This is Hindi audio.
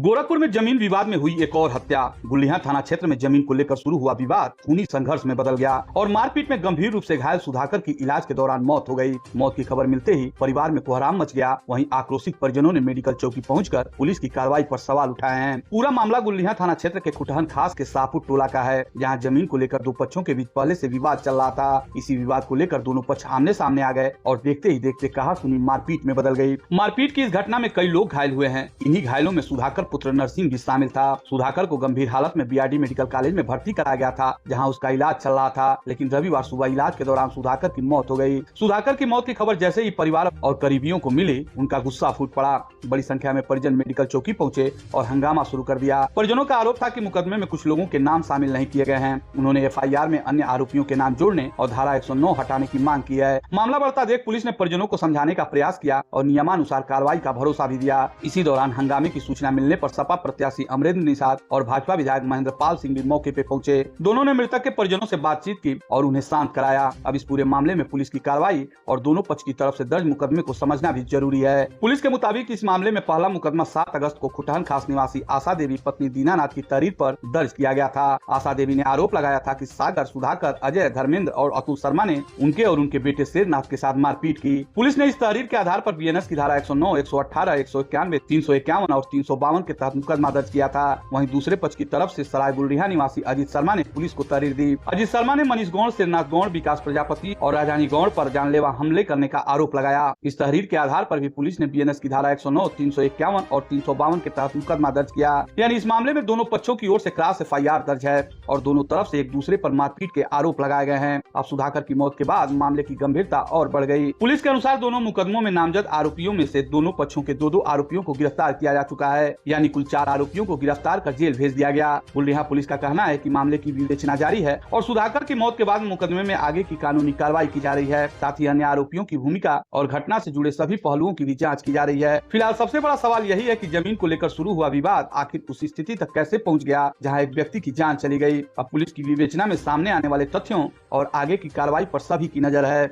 गोरखपुर में जमीन विवाद में हुई एक और हत्या। गुलिया थाना क्षेत्र में जमीन को लेकर शुरू हुआ विवाद खूनी संघर्ष में बदल गया और मारपीट में गंभीर रूप से घायल सुधाकर की इलाज के दौरान मौत हो गई। मौत की खबर मिलते ही परिवार में कोहराम मच गया। वहीं आक्रोशित परिजनों ने मेडिकल चौकी पहुंचकर पुलिस की कार्रवाई पर सवाल उठाए हैं। पूरा मामला गुलिया थाना क्षेत्र के खुटहन खास के शाहपुर टोला का है। यहाँ जमीन को लेकर दो पक्षों के बीच पहले से विवाद चल रहा था। इसी विवाद को लेकर दोनों पक्ष आमने सामने आ गए और देखते ही देखते कहासुनी मारपीट में बदल गई। मारपीट की इस घटना में कई लोग घायल हुए हैं। इन्हीं घायलों में सुधाकर पुत्र नरसिंह भी शामिल था। सुधाकर को गंभीर हालत में बीआरडी मेडिकल कॉलेज में भर्ती कराया गया था, जहां उसका इलाज चल रहा था। लेकिन रविवार सुबह इलाज के दौरान सुधाकर की मौत हो गई। सुधाकर की मौत की खबर जैसे ही परिवार और करीबियों को मिली, उनका गुस्सा फूट पड़ा। बड़ी संख्या में परिजन मेडिकल चौकी पहुंचे और हंगामा शुरू कर दिया। परिजनों का आरोप था कि मुकदमे में कुछ लोगों के नाम शामिल नहीं किए गए हैं। उन्होंने एफआईआर में अन्य आरोपियों के नाम जोड़ने और धारा 109 हटाने की मांग की है। मामला बढ़ता देख पुलिस ने परिजनों को समझाने का प्रयास किया और नियमानुसार कार्रवाई का भरोसा भी दिया। इसी दौरान हंगामे की सूचना मिलने पर सपा प्रत्याशी अमरेंद्र निषाद और भाजपा विधायक महेंद्र पाल सिंह भी मौके पे पहुंचे। दोनों ने मृतक के परिजनों से बातचीत की और उन्हें शांत कराया। अब इस पूरे मामले में पुलिस की कार्रवाई और दोनों पक्ष की तरफ से दर्ज मुकदमे को समझना भी जरूरी है। पुलिस के मुताबिक इस मामले में पहला मुकदमा 7 अगस्त को खुटहन खास निवासी आशा देवी पत्नी दीनानाथ की तहरीर पर दर्ज किया गया था। आशा देवी ने आरोप लगाया था कि सागर, सुधाकर, अजय, धर्मेंद्र और अतुल शर्मा ने उनके और उनके बेटे शेरनाथ के साथ मारपीट की। पुलिस ने इस तहरीर के आधार पर बीएनएस की धारा 109, 118, 191, 351 और 352 के तहत मुकदमा दर्ज किया था। वहीं दूसरे पक्ष की तरफ से सराय गुलरिहा निवासी अजीत शर्मा ने पुलिस को तहरीर दी। अजीत शर्मा ने मनीष गौड़, शेरनाथ गौड़, विकास प्रजापति और राजधानी गौड़ पर जानलेवा हमले करने का आरोप लगाया। इस तहरीर के आधार पर भी पुलिस ने बीएनएस की धारा 109, 351 और 352 के तहत मुकदमा दर्ज किया। यानी इस मामले में दोनों पक्षों की ओर से क्रॉस एफआईआर दर्ज है और दोनों तरफ से एक दूसरे पर मारपीट के आरोप लगाए गए हैं। अब सुधाकर की मौत के बाद मामले की गंभीरता और बढ़ गई। पुलिस के अनुसार दोनों मुकदमों में नामजद आरोपियों में से दोनों पक्षों के दो आरोपियों को गिरफ्तार किया जा चुका है। यानी कुल 4 आरोपियों को गिरफ्तार कर जेल भेज दिया गया। गुलिया पुलिस का कहना है कि मामले की विवेचना जारी है और सुधाकर की मौत के बाद मुकदमे में आगे की कानूनी कार्रवाई की जा रही है। साथ ही अन्य आरोपियों की भूमिका और घटना से जुड़े सभी पहलुओं की भी जांच की जा रही है। फिलहाल सबसे बड़ा सवाल यही है कि जमीन को लेकर शुरू हुआ विवाद आखिर उस स्थिति तक कैसे पहुंच गया जहां एक व्यक्ति की जान चली गई। अब पुलिस की विवेचना में सामने आने वाले तथ्यों और आगे की कार्रवाई पर सभी की नजर है।